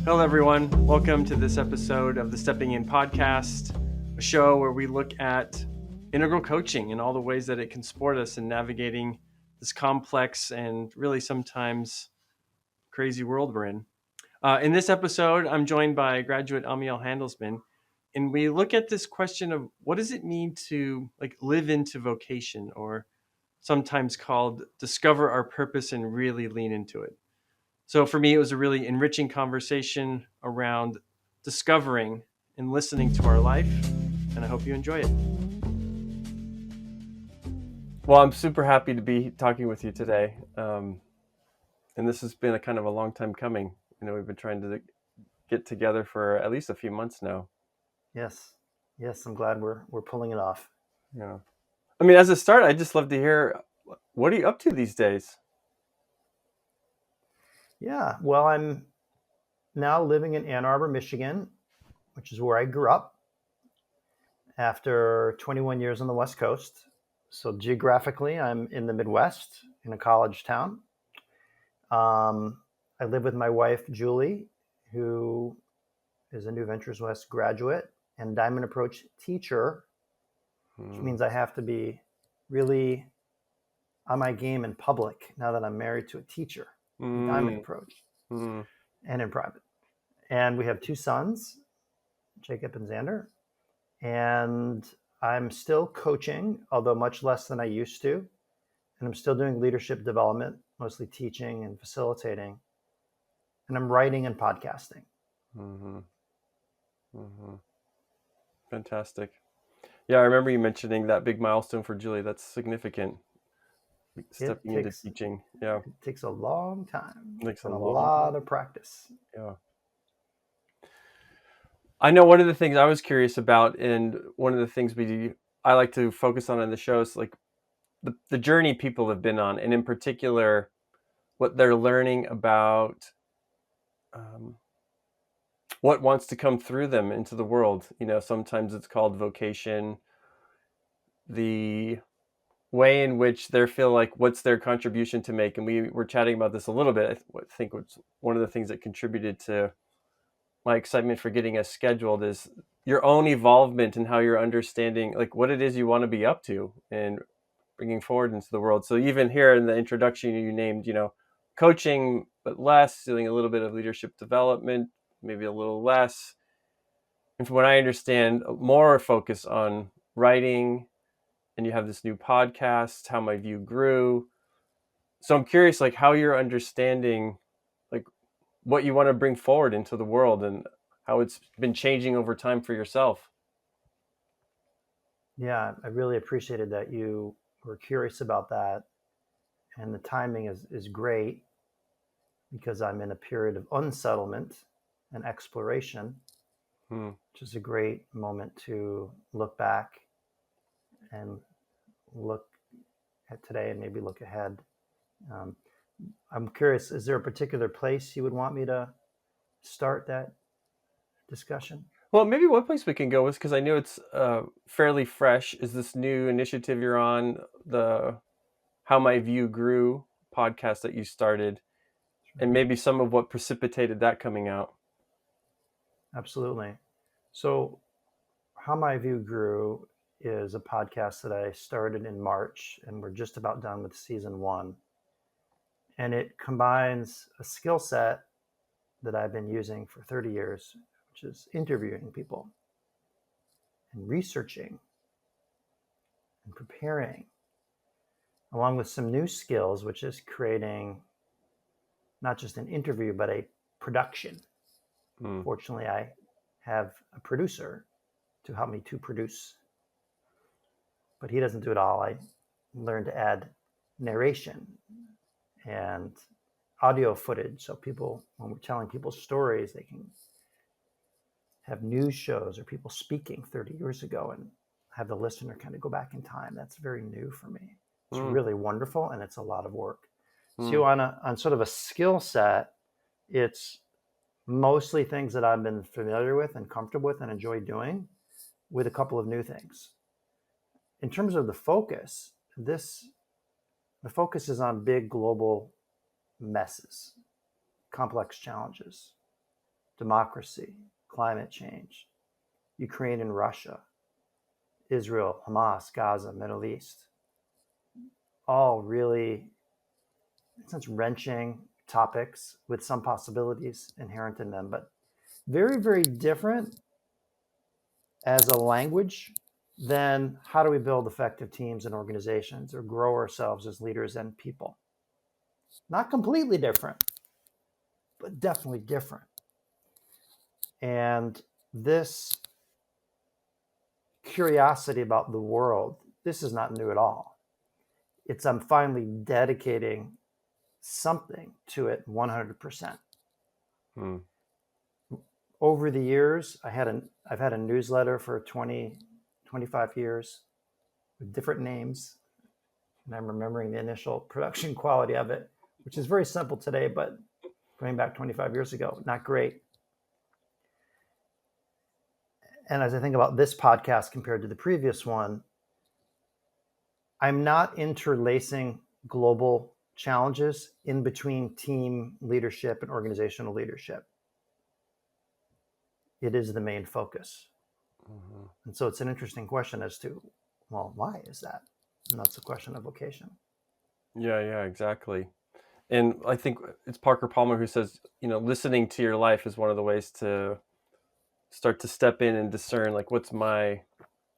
Hello, everyone. Welcome to this episode of the Stepping In podcast, a show where we look at integral coaching and all the ways that it can support us in navigating this complex and really sometimes crazy world we're in. In this episode, I'm joined by graduate Amiel Handelsman, and we look at this question of what does it mean to live into vocation, or sometimes called discover our purpose and really lean into it. So for me, it was a really enriching conversation around discovering and listening to our life, and I hope you enjoy it. Well, I'm super happy to be talking with you today, and this has been a kind of a long time coming. We've been trying to get together for at least a few months now. Yes, I'm glad we're pulling it off. Yeah, I mean, as a start, I'd just love to hear, what are you up to these days? Yeah, well, I'm now living in Ann Arbor, Michigan, which is where I grew up after 21 years on the West Coast. So geographically, I'm in the Midwest in a college town. I live with my wife, Julie, who is a New Ventures West graduate and Diamond Approach teacher, which means I have to be really on my game in public now that I'm married to a teacher. Diamond Approach and in private. And we have two sons, Jacob and Xander. And I'm still coaching, although much less than I used to. And I'm still doing leadership development, mostly teaching and facilitating. And I'm writing and podcasting. Fantastic. Yeah, I remember you mentioning that big milestone for Julie. That's significant. Stepping into teaching. Yeah. It takes a long time. Takes and a lot of practice. Yeah. I know one of the things I was curious about, and one of the things I like to focus on in the show is like the journey people have been on, and in particular, what they're learning about what wants to come through them into the world. Sometimes it's called vocation. The way in which they feel like what's their contribution to make. And we were chatting about this a little bit. I think was one of the things that contributed to my excitement for getting us scheduled is your own evolvement and how you're understanding like what it is you want to be up to and bringing forward into the world. So even here in the introduction, you named, coaching, but less, doing a little bit of leadership development, maybe a little less. And from what I understand, more focus on writing, and you have this new podcast, How My View Grew. So I'm curious, like how you're understanding, like what you want to bring forward into the world and how it's been changing over time for yourself. Yeah, I really appreciated that you were curious about that. And the timing is great because I'm in a period of unsettlement and exploration, which is a great moment to look back and look at today and maybe look ahead. I'm curious, is there a particular place you would want me to start that discussion? Well, maybe one place we can go is, because I know it's fairly fresh, is this new initiative you're on, the How My View Grew podcast that you started, and maybe some of what precipitated that coming out. Absolutely. So How My View Grew is a podcast that I started in March, and we're just about done with season 1. And it combines a skill set that I've been using for 30 years, which is interviewing people and researching and preparing, along with some new skills, which is creating not just an interview, but a production. Fortunately, I have a producer to help me to produce, but he doesn't do it all. I learned to add narration and audio footage, so people, when we're telling people stories, they can have news shows or people speaking 30 years ago and have the listener kind of go back in time. That's very new for me. It's really wonderful, and it's a lot of work. So on sort of a skill set, it's mostly things that I've been familiar with and comfortable with and enjoy doing, with a couple of new things. In terms of the focus, the focus is on big global messes, complex challenges. democracy, climate change, Ukraine and Russia, Israel, Hamas, Gaza, Middle East, all really, in a sense, wrenching topics with some possibilities inherent in them, but very, very different as a language than how do we build effective teams and organizations or grow ourselves as leaders and people. Not completely different, but definitely different. And this curiosity about the world, this is not new at all. It's I'm finally dedicating something to it 100%. Hmm. Over the years, I've had a newsletter for 20, 25 years with different names. And I'm remembering the initial production quality of it, which is very simple today, but going back 25 years ago, not great. And as I think about this podcast compared to the previous one, I'm not interlacing global challenges in between team leadership and organizational leadership. It is the main focus. Mm-hmm. And so it's an interesting question as to, well, why is that? And that's a question of vocation. Yeah, exactly. And I think it's Parker Palmer who says, listening to your life is one of the ways to start to step in and discern, like, what's my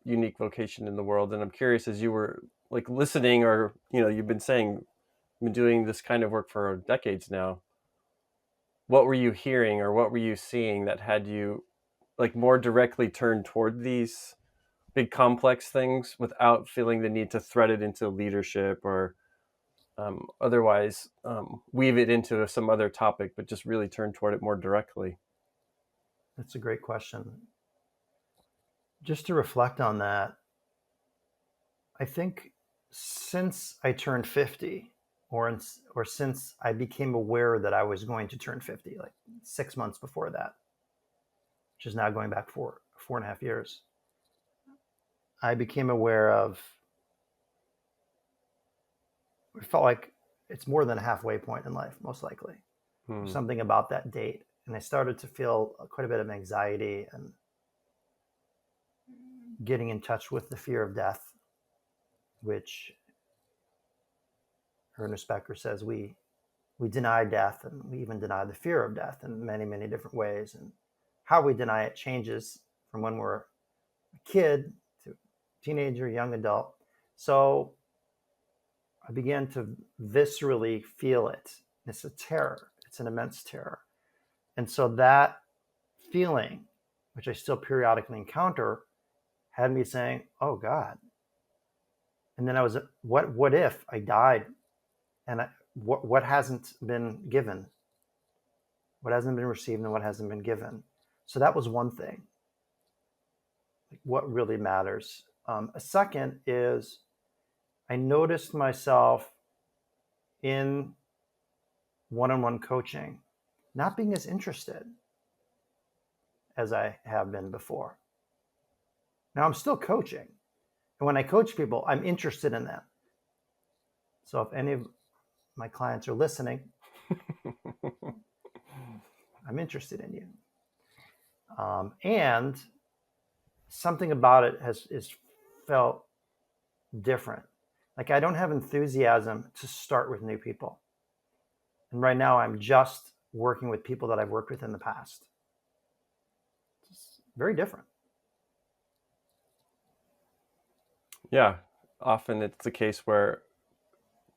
unique vocation in the world. And I'm curious, as you were like listening, or, you've been saying, you've been doing this kind of work for decades now. What were you hearing or what were you seeing that had you like more directly turned toward these big complex things without feeling the need to thread it into leadership or otherwise weave it into some other topic, but just really turn toward it more directly? That's a great question. Just to reflect on that, I think since I turned 50, or since I became aware that I was going to turn 50, like 6 months before that, which is now going back 4.5 years, I became aware of, it felt like it's more than a halfway point in life, most likely. Something about that date. And I started to feel quite a bit of anxiety and getting in touch with the fear of death, which Ernest Becker says we deny death, and we even deny the fear of death in many, many different ways. And how we deny it changes from when we're a kid to teenager, young adult. So I began to viscerally feel it. It's a terror. It's an immense terror. And so that feeling, which I still periodically encounter, had me saying, oh God. And then I was, what if I died and what hasn't been given? What hasn't been received and what hasn't been given? So that was one thing. Like, what really matters? A second is I noticed myself in one-on-one coaching not being as interested as I have been before. Now I'm still coaching. And when I coach people, I'm interested in them. So if any of my clients are listening, I'm interested in you. And something about it is felt different. Like I don't have enthusiasm to start with new people. And right now I'm just working with people that I've worked with in the past. It's very different. Yeah, often it's the case where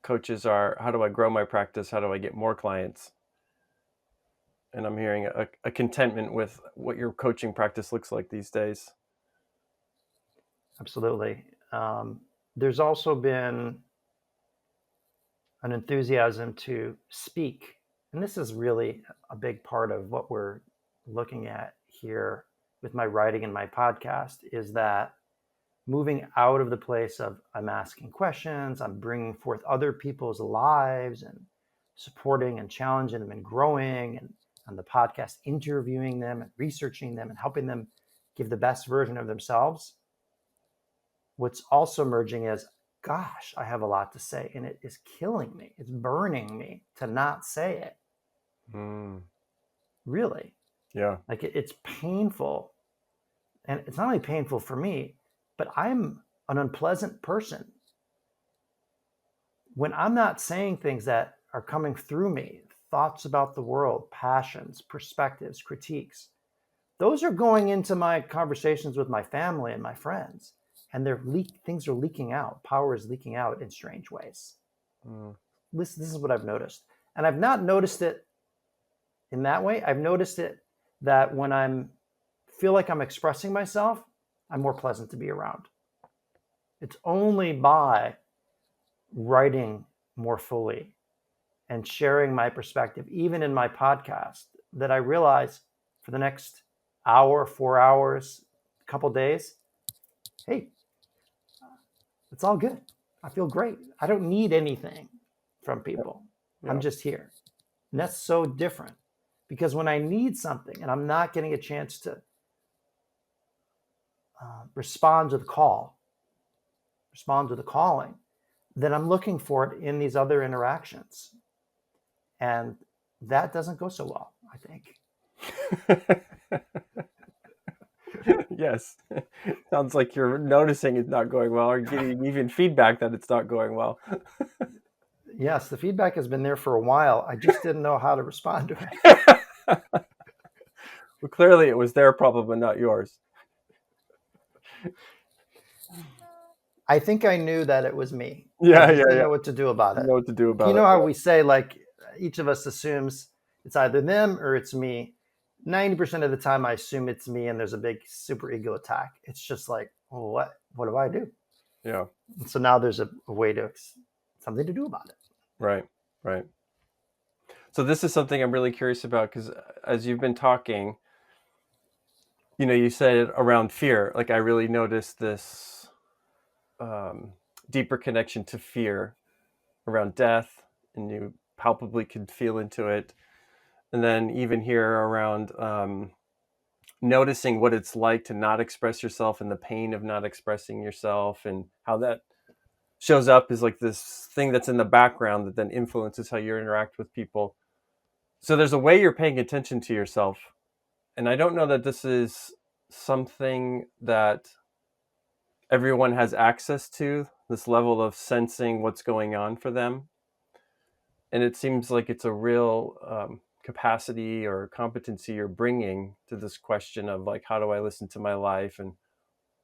coaches are, how do I grow my practice? How do I get more clients? And I'm hearing a contentment with what your coaching practice looks like these days. Absolutely. There's also been an enthusiasm to speak. And this is really a big part of what we're looking at here with my writing and my podcast, is that moving out of the place of I'm asking questions, I'm bringing forth other people's lives and supporting and challenging them and growing, and on the podcast, interviewing them and researching them and helping them give the best version of themselves. What's also emerging is, gosh, I have a lot to say, and it is killing me. It's burning me to not say it. Really. Yeah. Like it's painful. And it's not only painful for me, but I'm an unpleasant person. When I'm not saying things that are coming through me, thoughts about the world, passions, perspectives, critiques, those are going into my conversations with my family and my friends. And things are leaking out. Power is leaking out in strange ways. Mm. This is what I've noticed. And I've not noticed it in that way. I've noticed it that when I'm feel like I'm expressing myself, I'm more pleasant to be around. It's only by writing more fully and sharing my perspective, even in my podcast, that I realize for the next hour, 4 hours, couple days, hey, it's all good. I feel great. I don't need anything from people. I'm Yeah. just here. And that's so different because when I need something and I'm not getting a chance to respond to the call, respond to the calling, then I'm looking for it in these other interactions. And that doesn't go so well, I think. Yes. Sounds like you're noticing it's not going well or getting even feedback that it's not going well. Yes, the feedback has been there for a while. I just didn't know how to respond to it. Well, clearly it was their problem and not yours. I think I knew that it was me. I Yeah, just yeah, didn't yeah. know what to do about You it. know what to do You about it. know how Yeah. we say, like, each of us assumes it's either them or it's me. 90% of the time, I assume it's me, and there's a big super ego attack. It's just like, well, what do I do? Yeah. And so now there's a way to something to do about it. Right. Right. So this is something I'm really curious about because as you've been talking, you said around fear, like I really noticed this deeper connection to fear around death, and you palpably could feel into it. And then even here around noticing what it's like to not express yourself and the pain of not expressing yourself and how that shows up is like this thing that's in the background that then influences how you interact with people. So there's a way you're paying attention to yourself. And I don't know that this is something that everyone has access to, this level of sensing what's going on for them. And it seems like it's a real capacity or competency you're bringing to this question of like, how do I listen to my life and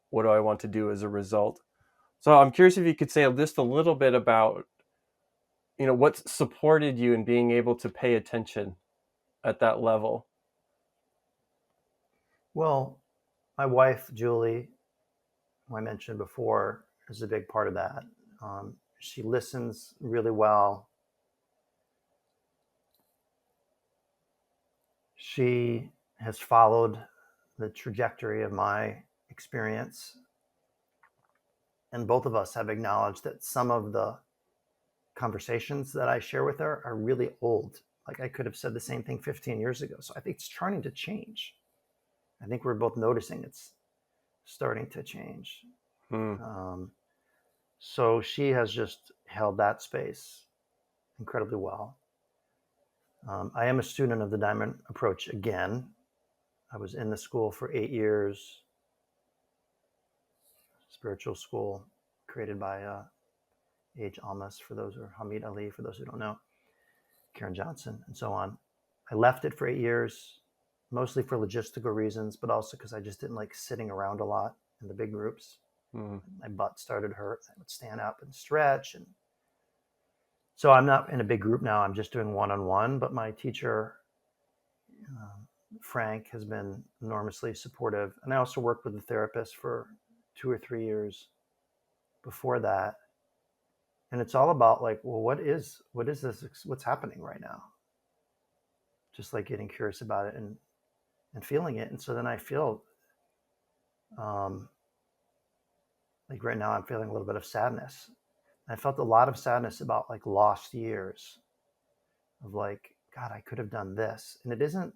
what do I want to do as a result? So I'm curious if you could say just a little bit about, what's supported you in being able to pay attention at that level. Well, my wife, Julie, who I mentioned before, is a big part of that. She listens really well. She has followed the trajectory of my experience. And both of us have acknowledged that some of the conversations that I share with her are really old. Like I could have said the same thing 15 years ago. So I think it's starting to change. I think we're both noticing it's starting to change. Hmm. So she has just held that space incredibly well. I am a student of the Diamond Approach again. I was in the school for 8 years, spiritual school created by Age Almas, for those, or Hamid Ali, for those who don't know, Karen Johnson, and so on. I left it for 8 years, mostly for logistical reasons, but also because I just didn't like sitting around a lot in the big groups. Hmm. My butt started to hurt. I would stand up and stretch. And so I'm not in a big group now. I'm just doing one-on-one, but my teacher, Frank, has been enormously supportive. And I also worked with a therapist for 2 or 3 years before that. And it's all about like, well, what is this? What's happening right now? Just like getting curious about it and feeling it. And so then I feel um, like right now I'm feeling a little bit of sadness. I felt a lot of sadness about like lost years of like, God, I could have done this. And it isn't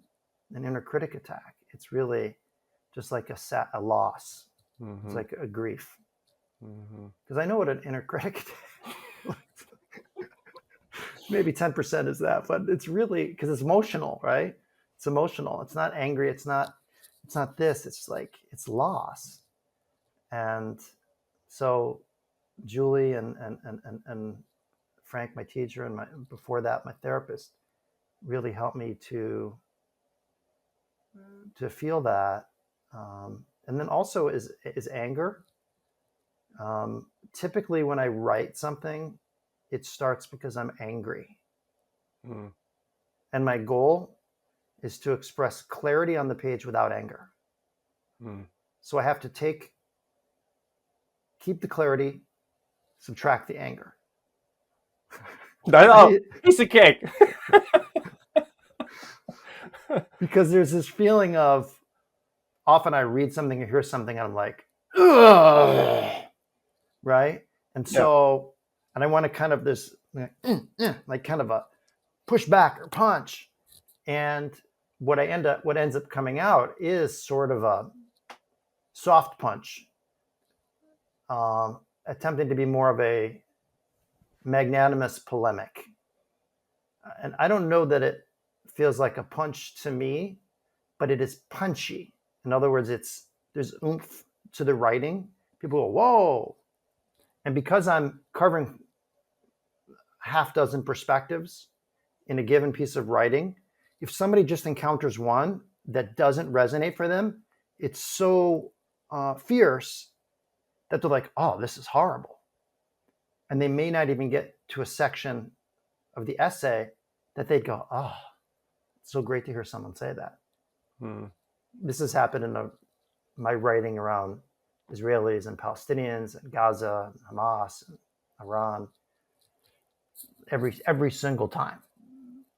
an inner critic attack. It's really just like a loss. It's Mm-hmm. like a grief. Mm-hmm. Because I know what an inner critic attack maybe 10% is that, but it's really because it's emotional, right? It's emotional. It's not angry. It's not this. It's like it's loss. And so Julie and Frank, my teacher, and before that my therapist, really helped me to feel that. And then also is anger. Typically, when I write something, it starts because I'm angry, Mm. and my goal is to express clarity on the page without anger. Mm. So I have to keep the clarity, subtract the anger. Oh, piece of cake. Because there's this feeling of, often I read something or hear something and I'm like, ugh, right? And Yeah. so, and I want to kind of this, like kind of a push back or punch. And what ends up coming out is sort of a soft punch, attempting to be more of a magnanimous polemic. And I don't know that it feels like a punch to me, but it is punchy. In other words, there's oomph to the writing. People go, whoa. And because I'm covering half dozen perspectives in a given piece of writing, if somebody just encounters one that doesn't resonate for them, it's so fierce that they're like, oh, this is horrible. And they may not even get to a section of the essay that they'd go, oh, it's so great to hear someone say that. Mm. This has happened in my writing around Israelis and Palestinians and Gaza and Hamas and Iran. Every single time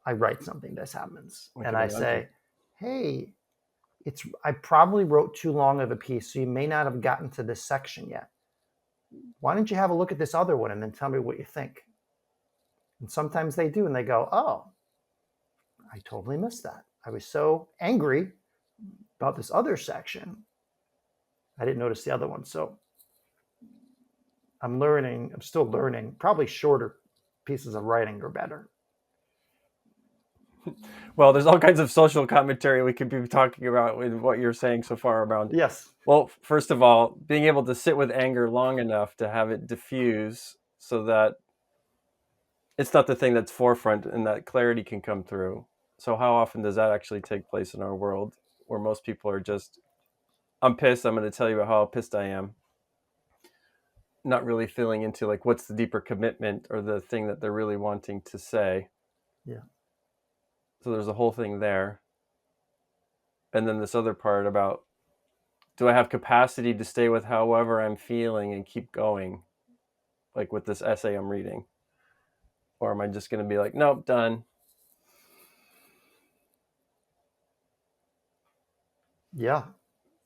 I write something, this happens. I And can I imagine. say, hey, I probably wrote too long of a piece, so you may not have gotten to this section yet. Why don't you have a look at this other one and then tell me what you think? And sometimes they do, and they go, oh, I totally missed that. I was so angry about this other section, I didn't notice the other one. So I'm still learning. Probably shorter pieces of writing are better. Well, there's all kinds of social commentary we could be talking about with what you're saying so far around. Yes. Well, first of all, being able to sit with anger long enough to have it diffuse so that it's not the thing that's forefront and that clarity can come through. So how often does that actually take place in our world where most people are just, I'm pissed, I'm going to tell you about how pissed I am, not really feeling into like what's the deeper commitment or the thing that they're really wanting to say. Yeah. So there's a whole thing there. And then this other part about, do I have capacity to stay with however I'm feeling and keep going, like with this essay I'm reading? Or am I just going to be like, nope, done? Yeah.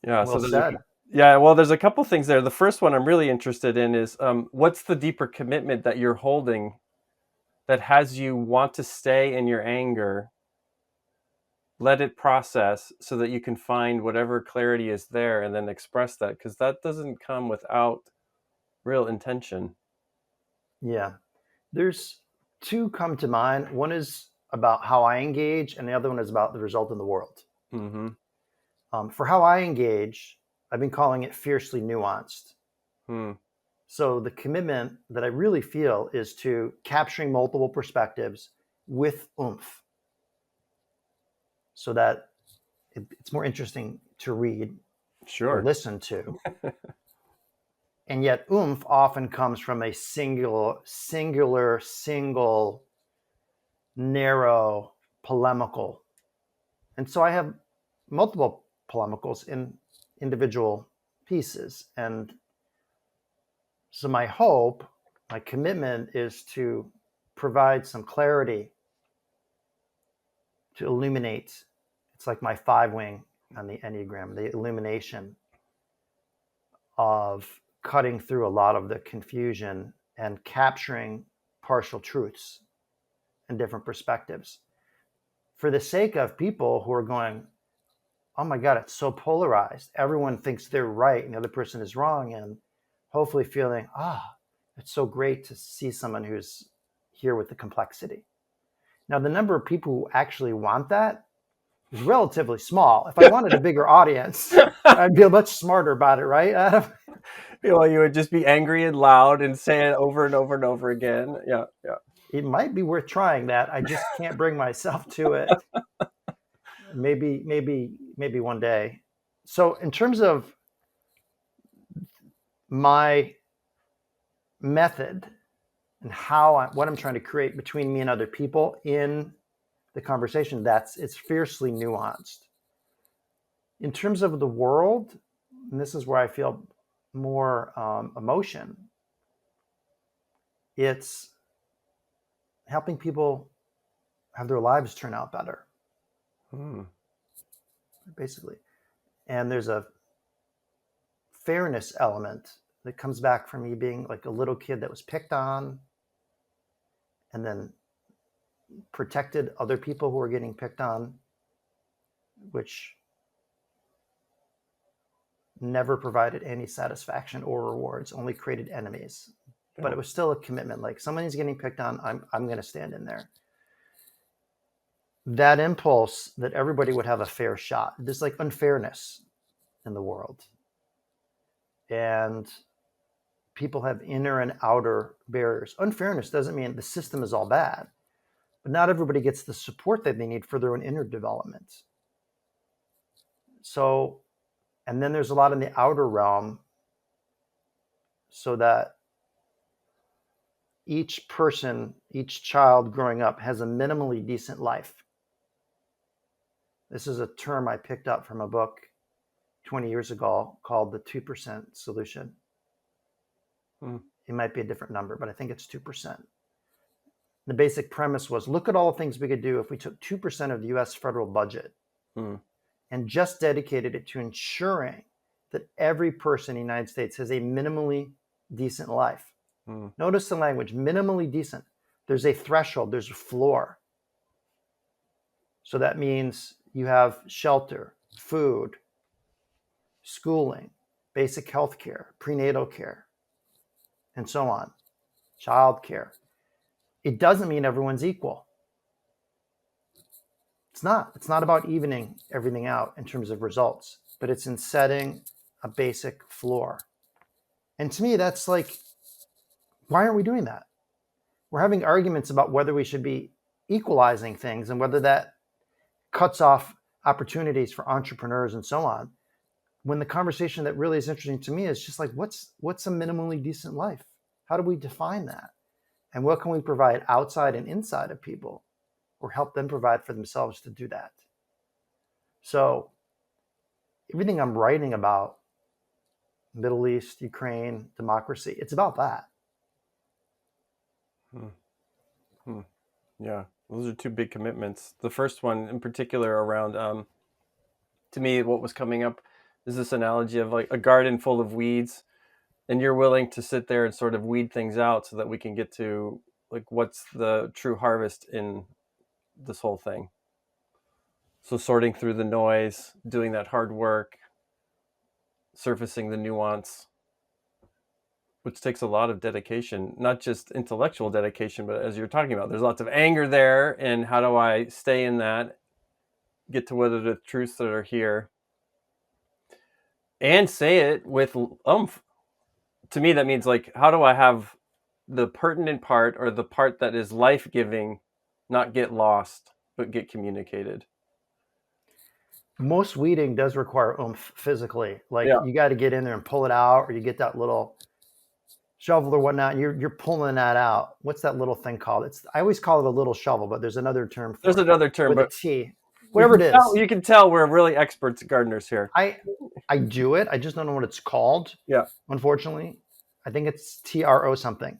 Yeah. Well said. Yeah. Well, there's a couple things there. The first one I'm really interested in is what's the deeper commitment that you're holding that has you want to stay in your anger, let it process so that you can find whatever clarity is there and then express that, because that doesn't come without real intention. Yeah. There's two come to mind. One is about how I engage, and the other one is about the result in the world. Mm-hmm. For how I engage, I've been calling it fiercely nuanced. Hmm. So the commitment that I really feel is to capturing multiple perspectives with oomph so that it's more interesting to read or Sure. listen to. And yet oomph often comes from a single, narrow, polemical. And so I have multiple polemicals in individual pieces. And so my hope, my commitment is to provide some clarity, to illuminate. It's like my 5-wing on the Enneagram, the illumination of cutting through a lot of the confusion and capturing partial truths and different perspectives for the sake of people who are going, oh my God, it's so polarized. Everyone thinks they're right and the other person is wrong. And hopefully feeling, it's so great to see someone who's here with the complexity. Now, the number of people who actually want that is relatively small. If I wanted a bigger audience, I'd be much smarter about it, right, Adam? Well, you would just be angry and loud and say it over and over and over again. Yeah, yeah. It might be worth trying that. I just can't bring myself to it. Maybe one day. So in terms of my method and what I'm trying to create between me and other people in the conversation, it's fiercely nuanced. In terms of the world, and this is where I feel more emotion, it's helping people have their lives turn out better, basically. And there's a fairness element that comes back from me being like a little kid that was picked on and then protected other people who were getting picked on, which never provided any satisfaction or rewards, only created enemies. But it was still a commitment. Like, somebody's getting picked on, I'm going to stand in there. That impulse that everybody would have a fair shot. There's like unfairness in the world. And people have inner and outer barriers. Unfairness doesn't mean the system is all bad, but not everybody gets the support that they need for their own inner development. So, and then there's a lot in the outer realm, so that each person, each child growing up has a minimally decent life. This is a term I picked up from a book 20 years ago called the 2% solution. It might be a different number, but I think it's 2%. The basic premise was, look at all the things we could do if we took 2% of the US federal budget and just dedicated it to ensuring that every person in the United States has a minimally decent life. Notice the language, minimally decent. There's a threshold, there's a floor. So that means you have shelter, food, schooling, basic health care, prenatal care, and so on, child care. It doesn't mean everyone's equal. It's not. It's not about evening everything out in terms of results, but it's in setting a basic floor. And to me, that's like, why aren't we doing that? We're having arguments about whether we should be equalizing things and whether that cuts off opportunities for entrepreneurs and so on, when the conversation that really is interesting to me is just like, what's a minimally decent life? How do we define that? And what can we provide outside and inside of people, or help them provide for themselves to do that? So everything I'm writing about, Middle East, Ukraine, democracy, it's about that. Yeah, those are two big commitments. The first one in particular around, to me, what was coming up is this analogy of like a garden full of weeds, and you're willing to sit there and sort of weed things out so that we can get to like what's the true harvest in this whole thing. So sorting through the noise, doing that hard work, surfacing the nuance, which takes a lot of dedication, not just intellectual dedication, but as you're talking about, there's lots of anger there. And how do I stay in that, get to what are the truths that are here, and say it with oomph? To me, that means like, how do I have the pertinent part, or the part that is life-giving, not get lost, but get communicated? Most weeding does require oomph physically. Like, you got to get in there and pull it out, or you get that little shovel or whatnot, and you're pulling that out. What's that little thing called? I always call it a little shovel, but there's another term for it. There's another term, with but a T. Whatever it is. You can tell we're really experts gardeners here. I do it. I just don't know what it's called. Yeah. Unfortunately, I think it's TRO something.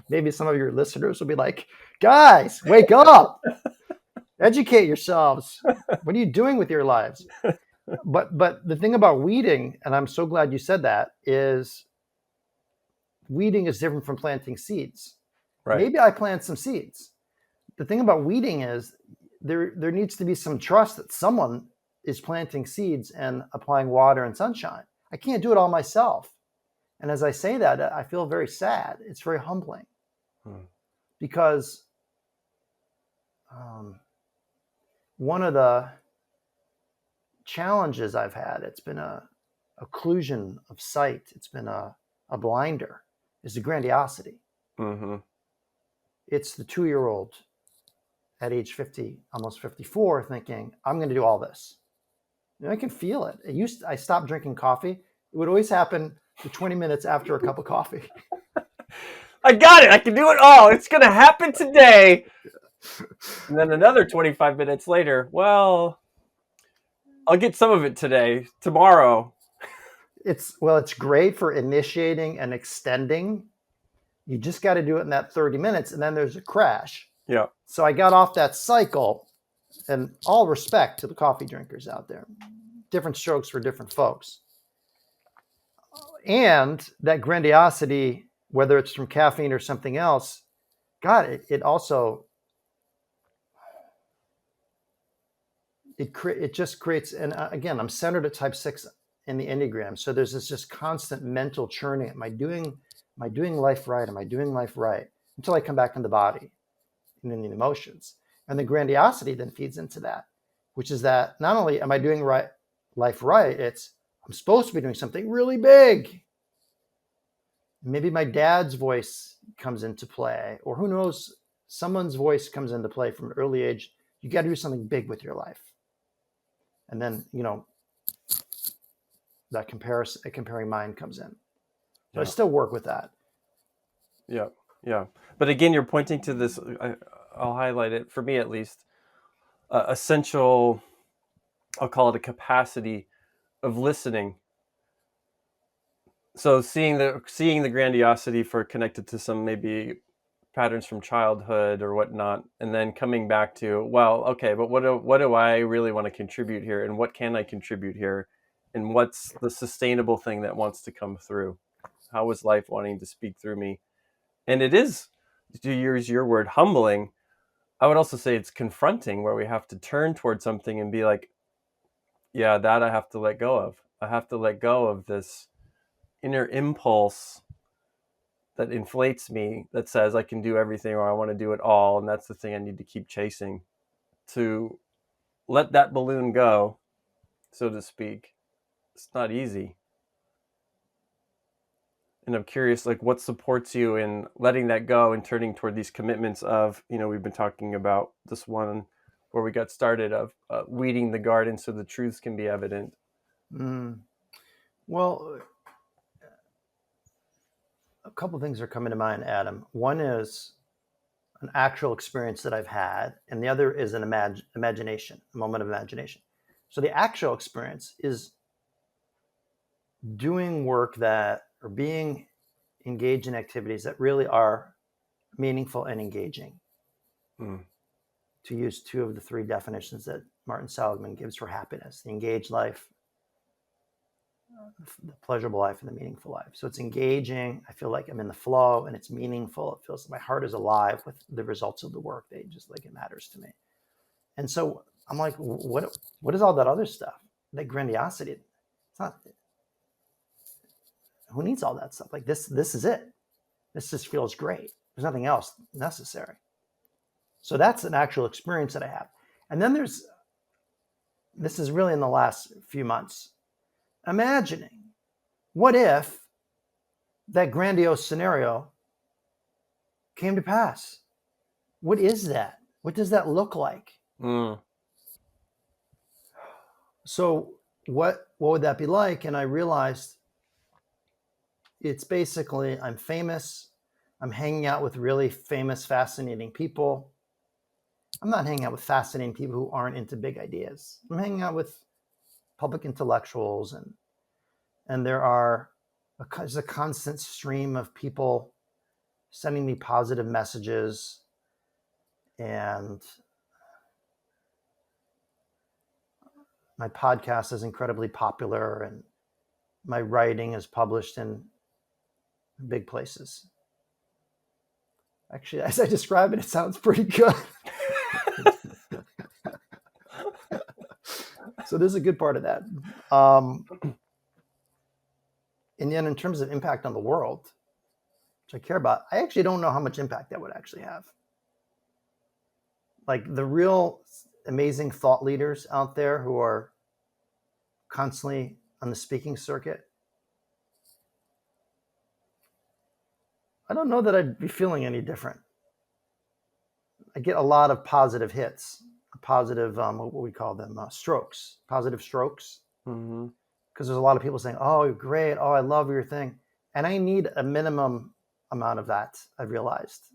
Maybe some of your listeners will be like, guys, wake up. Educate yourselves. What are you doing with your lives? But the thing about weeding, and I'm so glad you said that, is weeding is different from planting seeds. Right. Maybe I plant some seeds. The thing about weeding is there needs to be some trust that someone is planting seeds and applying water and sunshine. I can't do it all myself. And as I say that, I feel very sad. It's very humbling. Because one of the challenges I've had, it's been a occlusion of sight, it's been a blinder, is the grandiosity. Mm-hmm. It's the 2-year-old at age 50, almost 54, thinking, I'm going to do all this. I can feel it. I stopped drinking coffee. It would always happen for 20 minutes after a cup of coffee. I got it. I can do it all. It's going to happen today. And then another 25 minutes later, well, I'll get some of it today. Tomorrow. It's great for initiating and extending. You just got to do it in that 30 minutes, and then there's a crash. Yeah. So I got off that cycle, and all respect to the coffee drinkers out there. Different strokes for different folks. And that grandiosity, whether it's from caffeine or something else, God, it also, it just creates, and again, I'm centered at type 6 in the Enneagram. So there's this just constant mental churning. Am I doing life right? Am I doing life right? Until I come back in the body and in the emotions. And the grandiosity then feeds into that, which is that not only am I doing life right, it's I'm supposed to be doing something really big. Maybe my dad's voice comes into play, or who knows, someone's voice comes into play from an early age. You got to do something big with your life. And then, that comparing mind comes in. So I still work with that. Yeah. Yeah. But again, you're pointing to this, I'll highlight it, for me at least, essential, I'll call it a capacity of listening. So seeing the grandiosity for connected to some maybe patterns from childhood or whatnot, and then coming back to, well, okay, but what do I really want to contribute here, and what can I contribute here, and what's the sustainable thing that wants to come through? How is life wanting to speak through me? And it is, to use your word, humbling. I would also say it's confronting, where we have to turn towards something and be like, yeah, that I have to let go of. I have to let go of this inner impulse that inflates me, that says I can do everything or I want to do it all, and that's the thing I need to keep chasing. To let that balloon go, so to speak, it's not easy. And I'm curious, like, what supports you in letting that go and turning toward these commitments of, we've been talking about this one where we got started, of weeding the garden so the truths can be evident. Well, a couple of things are coming to mind, Adam. One is an actual experience that I've had, and the other is an imagination, a moment of imagination. So the actual experience is doing work or being engaged in activities that really are meaningful and engaging. To use 2 of the 3 definitions that Martin Seligman gives for happiness: the engaged life, the pleasurable life, and the meaningful life. So it's engaging. I feel like I'm in the flow, and it's meaningful. It feels like my heart is alive with the results of the work. They just, like, it matters to me. And so I'm like, what is all that other stuff? That grandiosity? It's not. Who needs all that stuff? Like, this is it. This just feels great. There's nothing else necessary. So that's an actual experience that I have. And then this is really in the last few months, imagining, what if that grandiose scenario came to pass? What is that? What does that look like? So what would that be like? And I realized it's basically, I'm famous. I'm hanging out with really famous, fascinating people. I'm not hanging out with fascinating people who aren't into big ideas. I'm hanging out with public intellectuals, and there's a constant stream of people sending me positive messages, and my podcast is incredibly popular, and my writing is published in big places. Actually, as I describe it, it sounds pretty good. So there's a good part of that. And then in terms of impact on the world, which I care about, I actually don't know how much impact that would actually have. Like, the real amazing thought leaders out there who are constantly on the speaking circuit, I don't know that I'd be feeling any different. I get a lot of positive hits, positive, what we call them, strokes, positive strokes. Mm-hmm. Because there's a lot of people saying, "Oh, great! Oh, I love your thing," and I need a minimum amount of that. I've realized,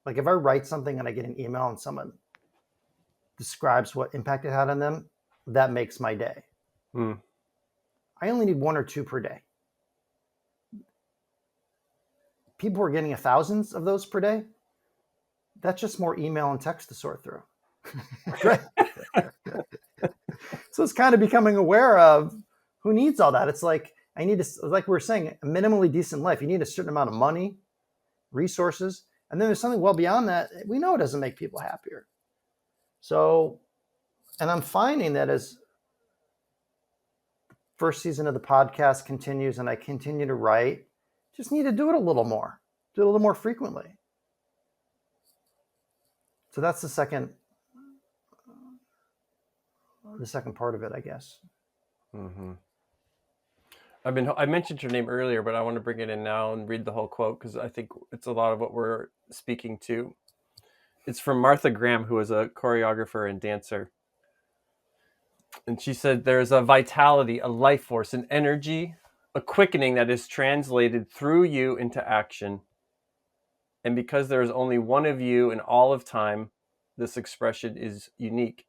like if I write something and I get an email and someone describes what impact it had on them, that makes my day. Mm. I only need 1 or 2 per day. People are getting thousands of those per day. That's just more email and text to sort through. Right. So it's kind of becoming aware of who needs all that. It's like I need to, like we were saying, a minimally decent life. You need a certain amount of money, resources, and then there's something well beyond that. We know it doesn't make people happier. So, and I'm finding that as first season of the podcast continues and I continue to write, just need to do it a little more, do it a little more frequently. So that's the second part of it, I guess. Mm-hmm. I mentioned your name earlier, but I want to bring it in now and read the whole quote because I think it's a lot of what we're speaking to. It's from Martha Graham, who was a choreographer and dancer. And she said, "There's a vitality, a life force, an energy, a quickening that is translated through you into action. And because there is only one of you in all of time, this expression is unique.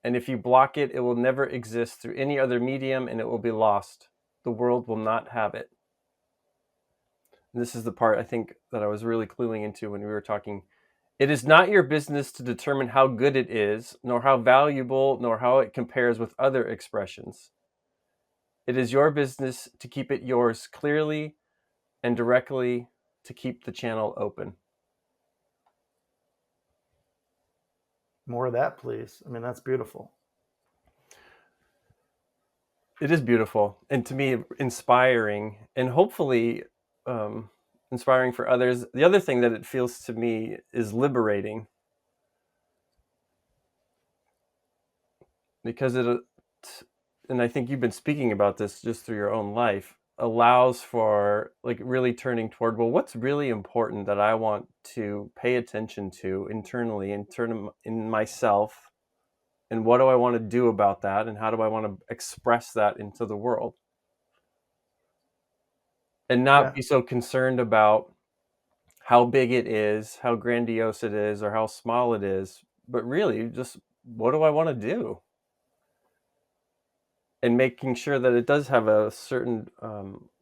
And if you block it, it will never exist through any other medium and it will be lost. The world will not have it." And this is the part I think that I was really cluing into when we were talking. "It is not your business to determine how good it is, nor how valuable, nor how it compares with other expressions. It is your business to keep it yours clearly and directly, to keep the channel open." More of that, please. I mean, that's beautiful. It is beautiful, and to me, inspiring, and hopefully inspiring for others. The other thing that it feels to me is liberating, because and I think you've been speaking about this just through your own life, allows for like really turning toward, well, what's really important that I want to pay attention to internally, in myself, and what do I want to do about that, and how do I want to express that into the world, and not Yeah. be so concerned about how big it is, how grandiose it is, or how small it is, but really just what do I want to do? And making sure that it does have a certain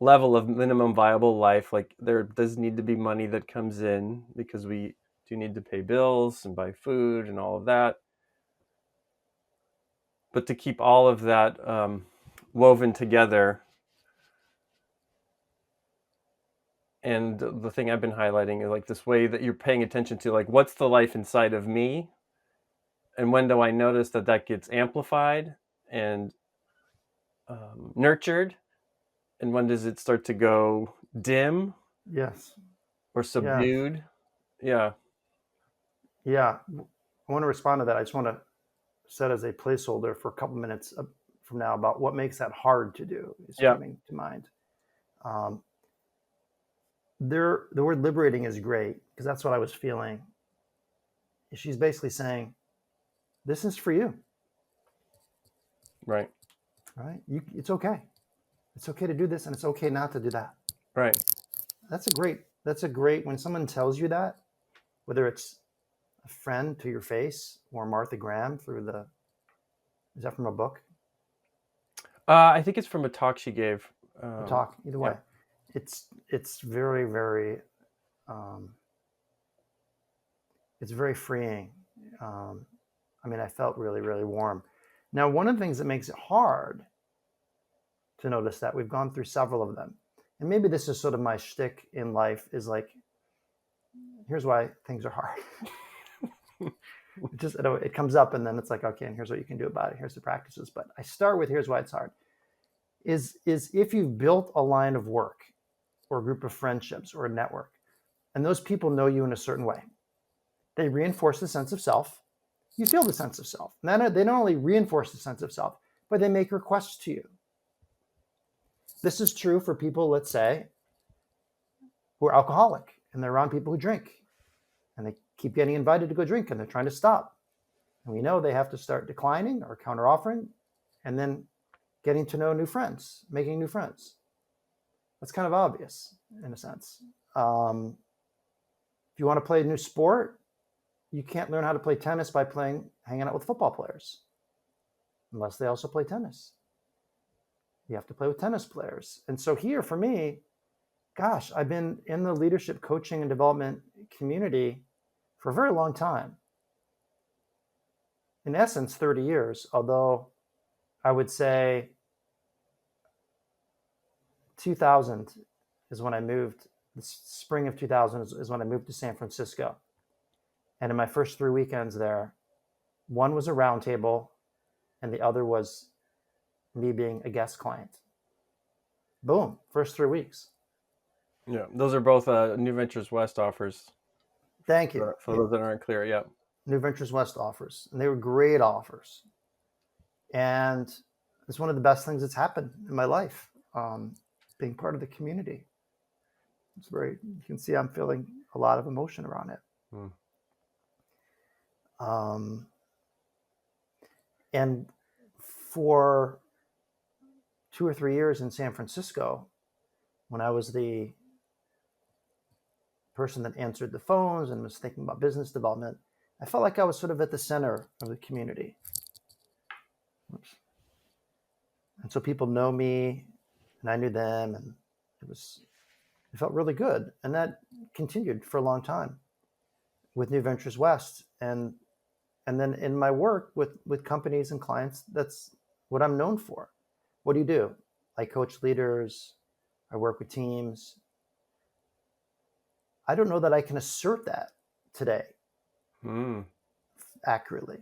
level of minimum viable life. Like there does need to be money that comes in because we do need to pay bills and buy food and all of that. But to keep all of that woven together. And the thing I've been highlighting is like this way that you're paying attention to, like, what's the life inside of me? And when do I notice that that gets amplified and nurtured? And when does it start to go dim Yes. or Yes. subdued? Yeah. Yeah. I want to respond to that. I just want to set as a placeholder for a couple minutes from now about what makes that hard to do is Yeah. coming to mind. Um, the word liberating is great because that's what I was feeling. She's basically saying, this is for you, Right. right? It's okay. It's okay to do this and it's okay not to do that. Right. That's a great, when someone tells you that, whether it's a friend to your face or Martha Graham is that from a book? I think it's from a talk she gave. A talk, either way. Yeah. It's very, very, um, it's very freeing. I mean, I felt really, really warm. Now, one of the things that makes it hard to notice that, we've gone through several of them, and maybe this is sort of my shtick in life, is like, here's why things are hard. It comes up and then it's like, okay, and here's what you can do about it. Here's the practices. But I start with, here's why it's hard. Is if you've built a line of work or a group of friendships or a network, and those people know you in a certain way, they reinforce the sense of self, you feel the sense of self. And they not only reinforce the sense of self, but they make requests to you. This is true for people, let's say, who are alcoholic and they're around people who drink and they keep getting invited to go drink and they're trying to stop. And we know they have to start declining or counteroffering and then getting to know new friends, making new friends. That's kind of obvious in a sense. If you want to play a new sport, you can't learn how to play tennis by hanging out with football players, unless they also play tennis. You have to play with tennis players. And so here for me, gosh, I've been in the leadership coaching and development community for a very long time. In essence, 30 years, although I would say 2000 is when I moved, the spring of 2000 is when I moved to San Francisco. And in my first 3 weekends there, one was a roundtable and the other was me being a guest client. Boom, first 3 weeks. Yeah, those are both New Ventures West offers. Thank you. For those that aren't clear, yeah. New Ventures West offers, and they were great offers. And it's one of the best things that's happened in my life, being part of the community. It's you can see I'm feeling a lot of emotion around it. And for 2 or 3 years in San Francisco, when I was the person that answered the phones and was thinking about business development, I felt like I was sort of at the center of the community. Oops. And so people know me and I knew them, and it felt really good. And that continued for a long time with New Ventures West. And then in my work with companies and clients, that's what I'm known for. What do? I coach leaders. I work with teams. I don't know that I can assert that today accurately.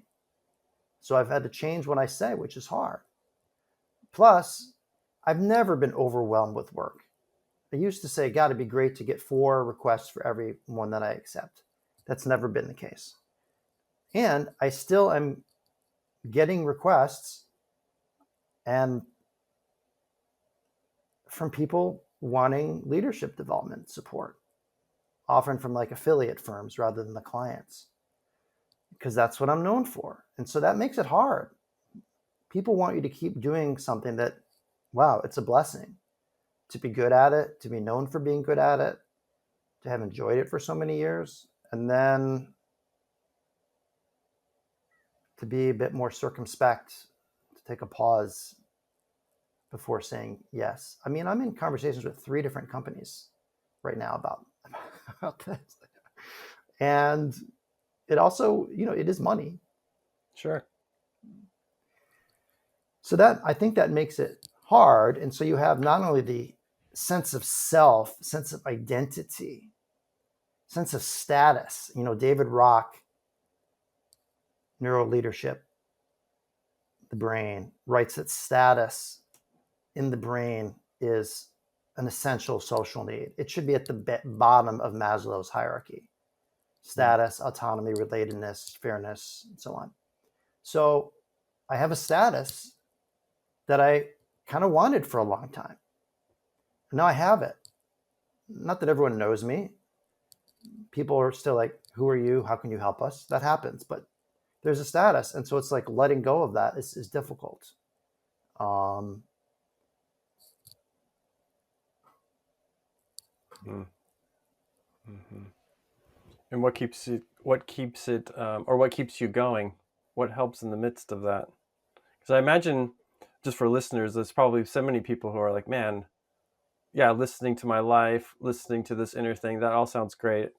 So I've had to change what I say, which is hard. Plus, I've never been overwhelmed with work. I used to say, God, it'd be great to get 4 requests for every one that I accept. That's never been the case. And I still am getting requests and from people wanting leadership development support, often from like affiliate firms rather than the clients, because that's what I'm known for. And so that makes it hard. People want you to keep doing something that, wow, it's a blessing to be good at it, to be known for being good at it, to have enjoyed it for so many years, and then to be a bit more circumspect, to take a pause before saying yes. I mean, I'm in conversations with 3 different companies right now about this. And it also, it is money. Sure. So I think that makes it hard. And so you have not only the sense of self, sense of identity, sense of status. David Rock, Neuro Leadership, the brain, writes that status in the brain is an essential social need. It should be at the bottom of Maslow's hierarchy. Status, autonomy, relatedness, fairness, and so on. So I have a status that I kind of wanted for a long time. Now I have it. Not that everyone knows me. People are still like, who are you? How can you help us? That happens, but there's a status. And so it's like letting go of that is difficult. And what keeps it, or what keeps you going? What helps in the midst of that? Because I imagine, just for listeners, there's probably so many people who are like, man, yeah, listening to my life, listening to this inner thing, that all sounds great.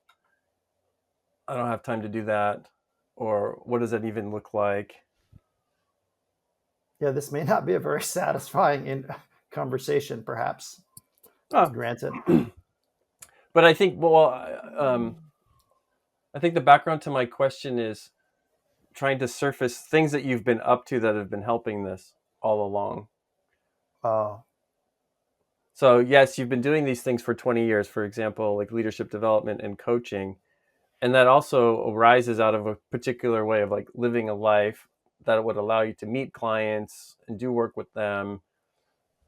I don't have time to do that. Or what does that even look like? Yeah, this may not be a very satisfying conversation, perhaps. Granted. But I think, I think the background to my question is trying to surface things that you've been up to that have been helping this all along. So yes, you've been doing these things for 20 years, for example, like leadership development and coaching. And that also arises out of a particular way of like living a life that would allow you to meet clients and do work with them.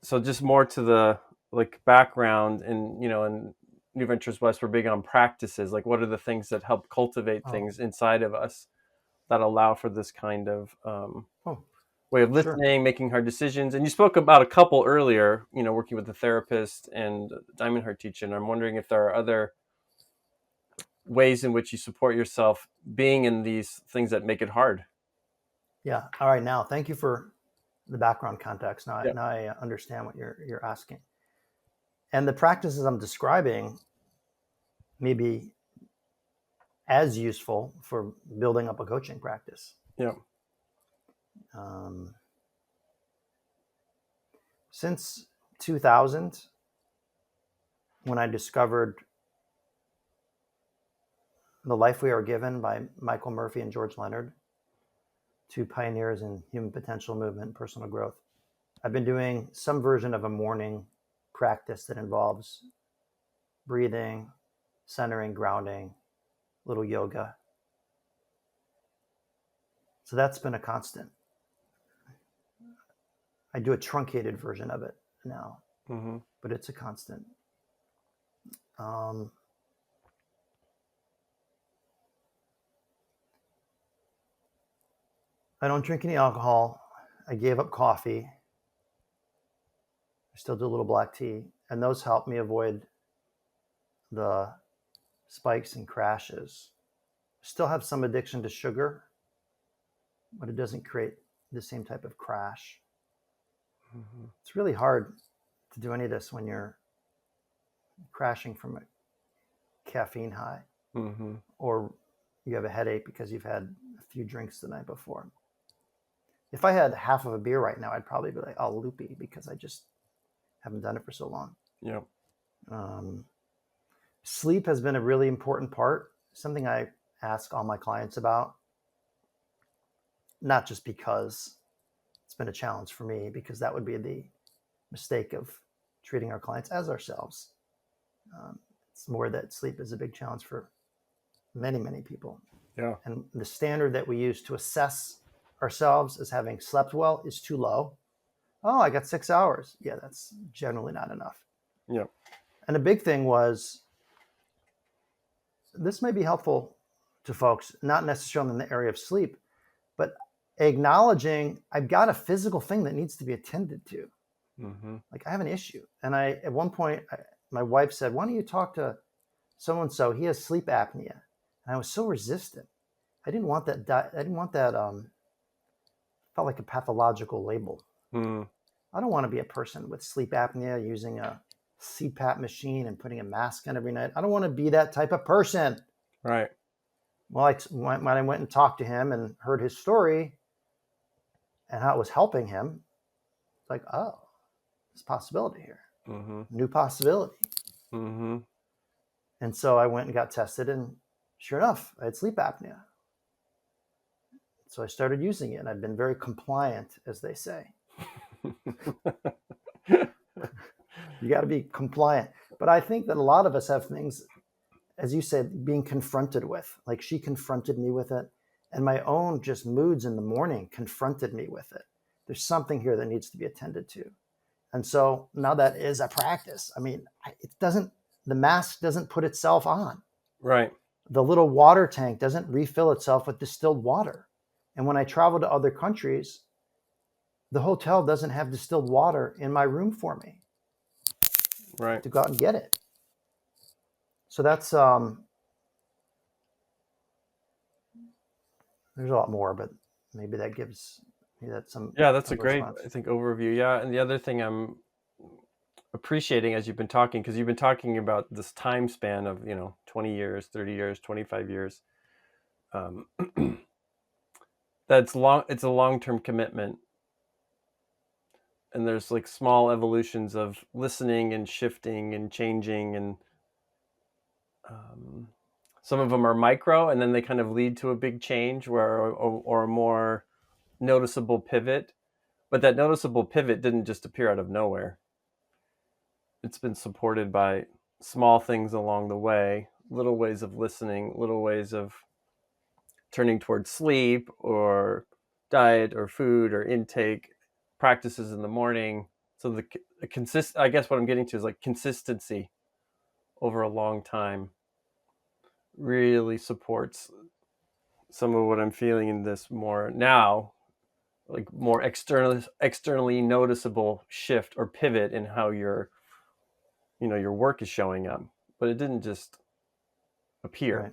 So just more to the like background, and in New Ventures West, we're big on practices. Like, what are the things that help cultivate Oh, things inside of us that allow for this kind of oh, way of sure. listening, making hard decisions. And you spoke about a couple earlier, working with a therapist and Diamond Heart teaching. I'm wondering if there are other ways in which you support yourself being in these things that make it hard. Yeah. All right. Now, thank you for the background context. Now, Yeah. now I understand what you're asking. And the practices I'm describing may be as useful for building up a coaching practice. Yeah. Um, since 2000, when I discovered The Life We Are Given by Michael Murphy and George Leonard, two pioneers in human potential movement and personal growth, I've been doing some version of a morning practice that involves breathing, centering, grounding, little yoga. So that's been a constant. I do a truncated version of it now, Mm-hmm. but it's a constant. Um, I don't drink any alcohol. I gave up coffee. I still do a little black tea, and those help me avoid the spikes and crashes. Still have some addiction to sugar, but it doesn't create the same type of crash. Mm-hmm. It's really hard to do any of this when you're crashing from a caffeine high, Mm-hmm. or you have a headache because you've had a few drinks the night before. If I had half of a beer right now, I'd probably be like all loopy because I just haven't done it for so long. Yeah. Um, Sleep has been a really important part, something I ask all my clients about, not just because it's been a challenge for me, because that would be the mistake of treating our clients as ourselves. Um, it's more that sleep is a big challenge for many, many people. Yeah. And the standard that we use to assess ourselves as having slept well is too low. Oh, I got 6 hours. Yeah, that's generally not enough. Yeah. And a big thing was, this may be helpful to folks, not necessarily in the area of sleep, but acknowledging I've got a physical thing that needs to be attended to. Mm-hmm. Like, I have an issue. And at one point, my wife said, why don't you talk to so-and-so? He has sleep apnea. And I was so resistant. I didn't want that. I didn't want that. Felt like a pathological label. Mm-hmm. I don't want to be a person with sleep apnea using a CPAP machine and putting a mask on every night. I don't want to be that type of person. Right. Well, when I went and talked to him and heard his story and how it was helping him, it's like, oh, there's a possibility here. Mm-hmm. New possibility. Mm-hmm. And so I went and got tested, and sure enough, I had sleep apnea. So I started using it, and I've been very compliant, as they say. You got to be compliant. But I think that a lot of us have things, as you said, being confronted with. Like, she confronted me with it, and my own just moods in the morning confronted me with it. There's something here that needs to be attended to. And so now that is a practice. I mean, the mask doesn't put itself on. Right. The little water tank doesn't refill itself with distilled water. And when I travel to other countries, the hotel doesn't have distilled water in my room for me Right. to go out and get it. So that's there's a lot more, but maybe that's some Yeah, that's a of a great, response. I think, overview. Yeah. And the other thing I'm appreciating as you've been talking, because you've been talking about this time span of 20 years, 30 years, 25 years, um, that's long. It's a long-term commitment, and there's like small evolutions of listening and shifting and changing, and um, some of them are micro, and then they kind of lead to a big change or a more noticeable pivot. But that noticeable pivot didn't just appear out of nowhere. It's been supported by small things along the way little ways of listening, little ways of turning towards sleep or diet or food or intake practices in the morning. So I guess what I'm getting to is like consistency over a long time really supports some of what I'm feeling in this more now, like more externally noticeable shift or pivot in how your work is showing up. But it didn't just appear. Right.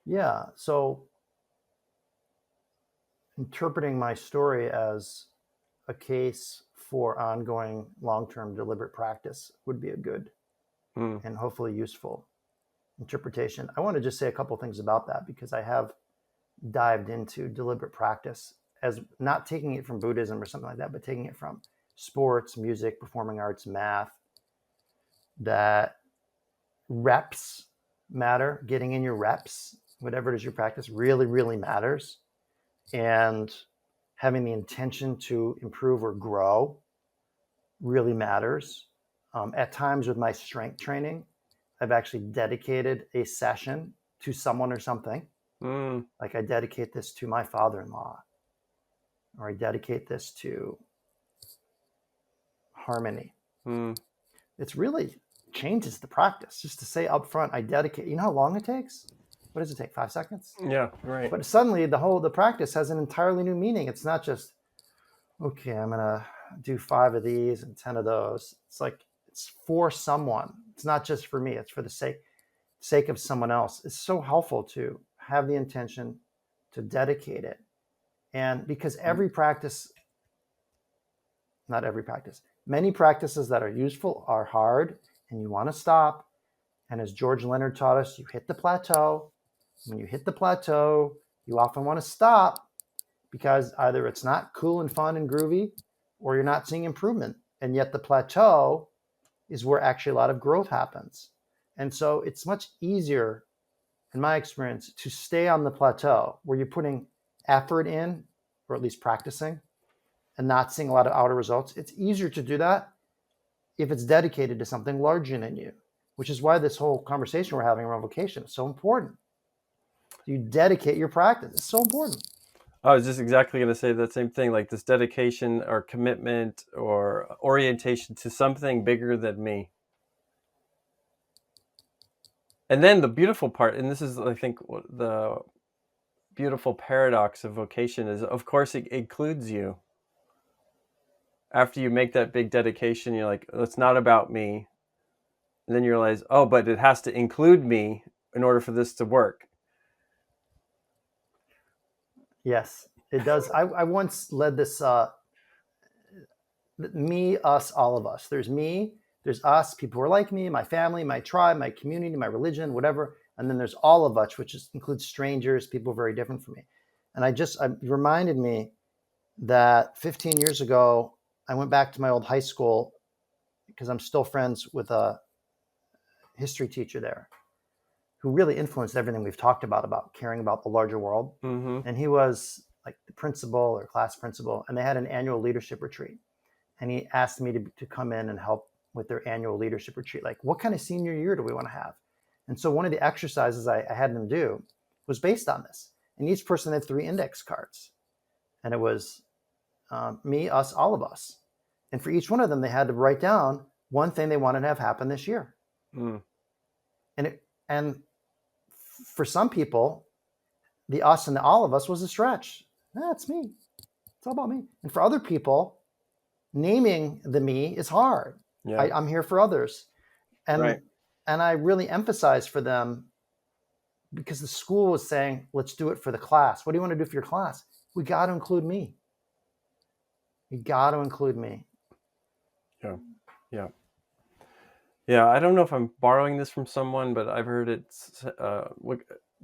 Yeah. So interpreting my story as a case for ongoing long-term deliberate practice would be a good Mm, and hopefully useful interpretation. I want to just say a couple things about that because I have dived into deliberate practice as not taking it from Buddhism or something like that, but taking it from sports, music, performing arts, math, that reps matter. Getting in your reps, whatever it is your practice, really, really matters. And having the intention to improve or grow really matters. At times with my strength training, I've actually dedicated a session to someone or something. mm, Like I dedicate this to my father-in-law, or I dedicate this to harmony. mm. It's really changes the practice. Just to say up front, I dedicate. You know how long it takes? What does it take? 5 seconds? Yeah, right. But suddenly the practice has an entirely new meaning. It's not just, okay, I'm gonna do 5 of these and 10 of those. It's like it's for someone. It's not just for me. It's for the sake of someone else. It's so helpful to have the intention to dedicate it. And because every practice, not every practice, many practices that are useful are hard and you want to stop. And as George Leonard taught us, you hit the plateau. When you hit the plateau, you often want to stop because either it's not cool and fun and groovy or you're not seeing improvement. And yet the plateau is where actually a lot of growth happens. And so it's much easier, in my experience, to stay on the plateau where you're putting effort in, or at least practicing, and not seeing a lot of outer results. It's easier to do that if it's dedicated to something larger than you, which is why this whole conversation we're having around vocation is so important. You dedicate your practice. It's so important. I was just exactly going to say that same thing, like this dedication or commitment or orientation to something bigger than me. And then the beautiful part, and this is, I think, the beautiful paradox of vocation is, of course, it includes you. After you make that big dedication, you're like, oh, it's not about me. And then you realize, oh, but it has to include me in order for this to work. Yes, it does. I once led this me, us, all of us. There's me, there's us, people who are like me, my family, my tribe, my community, my religion, whatever. And then there's all of us, which includes strangers, people very different from me. And it reminded me that 15 years ago, I went back to my old high school because I'm still friends with a history teacher there who really influenced everything we've talked about caring about the larger world. Mm-hmm. And he was like the principal or class principal, and they had an annual leadership retreat. And he asked me to come in and help with their annual leadership retreat. Like, what kind of senior year do we want to have? And so one of the exercises I had them do was based on this. And each person had 3 index cards. And it was me, us, all of us. And for each one of them, they had to write down one thing they wanted to have happen this year. Mm. And for some people, the us and the all of us was a stretch. That's me. It's all about me. And for other people, naming the me is hard. Yeah. I'm here for others. Right. And I really emphasize for them because the school was saying, let's do it for the class. What do you want to do for your class? We got to include me. You got to include me. Yeah. Yeah. Yeah. I don't know if I'm borrowing this from someone, but I've heard it's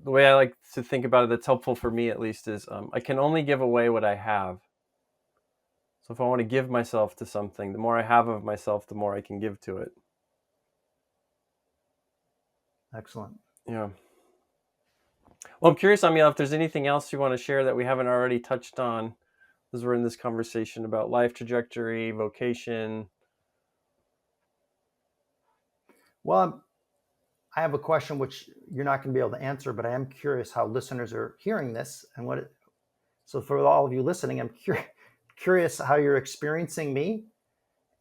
the way I like to think about it that's helpful for me at least is I can only give away what I have. So if I want to give myself to something, the more I have of myself, the more I can give to it. Excellent. Yeah. Well, I'm curious, Amiel, if there's anything else you want to share that we haven't already touched on as we're in this conversation about life trajectory, vocation. Well, I have a question which you're not going to be able to answer, but I am curious how listeners are hearing this and what it, so for all of you listening, I'm curious how you're experiencing me,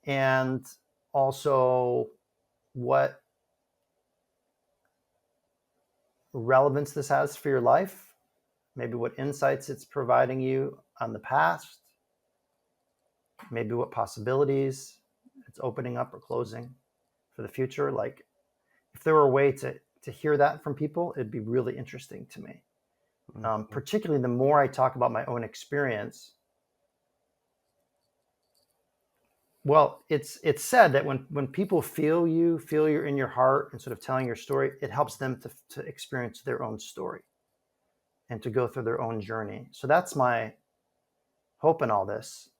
and also what relevance this has for your life, maybe what insights it's providing you on the past, maybe what possibilities it's opening up or closing for the future. Like, if there were a way to hear that from people, it'd be really interesting to me. Particularly the more I talk about my own experience. Well, it's said that when people feel you're in your heart and sort of telling your story, it helps them to experience their own story and to go through their own journey. So that's my hope in all this.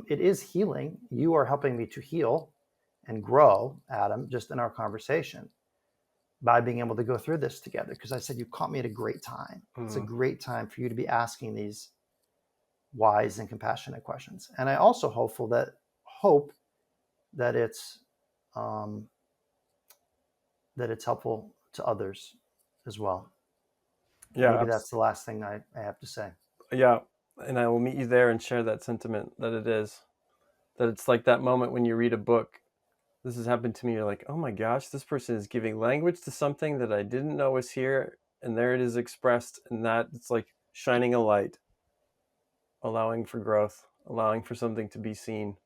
It is healing. You are helping me to heal and grow, Adam, just in our conversation, by being able to go through this together. Because I said you caught me at a great time. It's a great time for you to be asking these wise and compassionate questions. And I also hope that it's helpful to others as well. Yeah, Maybe that's the last thing I have to say. yeah. And I will meet you there and share that sentiment that it is. That it's like that moment when you read a book. This has happened to me. You're like, oh my gosh, this person is giving language to something that I didn't know was here. And there it is expressed. And that it's like shining a light, allowing for growth, allowing for something to be seen.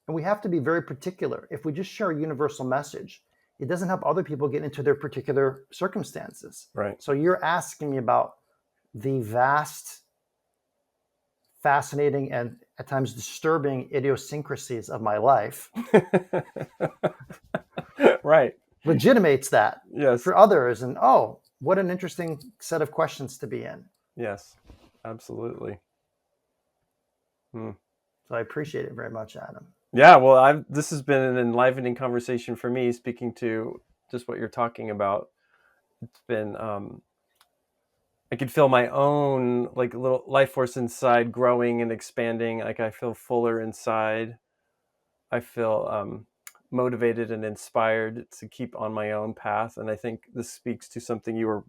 And we have to be very particular. If we just share a universal message, it doesn't help other people get into their particular circumstances. Right. So you're asking me about the vast, fascinating, and at times disturbing idiosyncrasies of my life. Right. Legitimates that Yes. for others. And oh, what an interesting set of questions to be in. Yes, absolutely. So I appreciate it very much, Adam. Yeah, well, this has been an enlivening conversation for me, speaking to just what you're talking about. It's been, I could feel my own like little life force inside growing and expanding. Like I feel fuller inside. I feel motivated and inspired to keep on my own path. And I think this speaks to something you were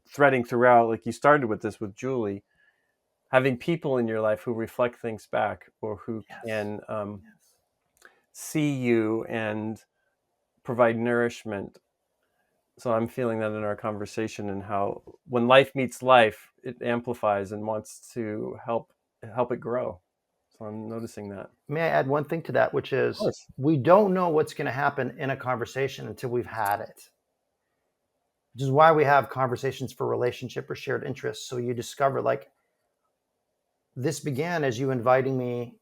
threading throughout. Like you started with this with Julie, having people in your life who reflect things back or who can see you and provide nourishment. So I'm feeling that in our conversation, and how when life meets life, it amplifies and wants to help it grow. So I'm noticing that. May I add one thing to that, which Of is course. we don't know what's going to happen in a conversation until we've had it, which is why we have conversations for relationship or shared interests. So you discover, like, this began as you inviting me,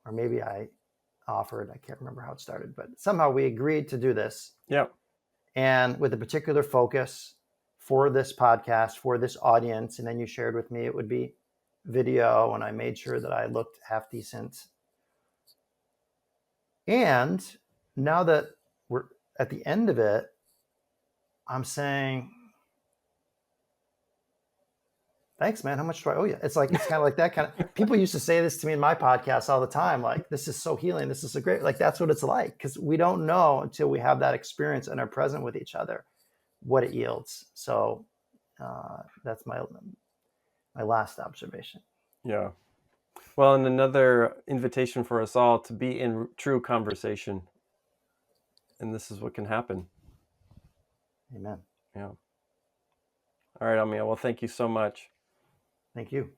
or maybe I offered, I can't remember how it started, but somehow we agreed to do this. Yeah. And with a particular focus for this podcast, for this audience. And then you shared with me it would be video, and I made sure that I looked half decent. And now that we're at the end of it, I'm saying, thanks, man. How much do I owe you? It's kind of like that kind of, people used to say this to me in my podcast all the time. Like, this is so healing. This is so great. Like, that's what it's like. Because we don't know until we have that experience and are present with each other what it yields. So that's my last observation. Yeah. Well, and another invitation for us all to be in true conversation. And this is what can happen. Amen. Yeah. All right, Amiel. Well, thank you so much. Thank you.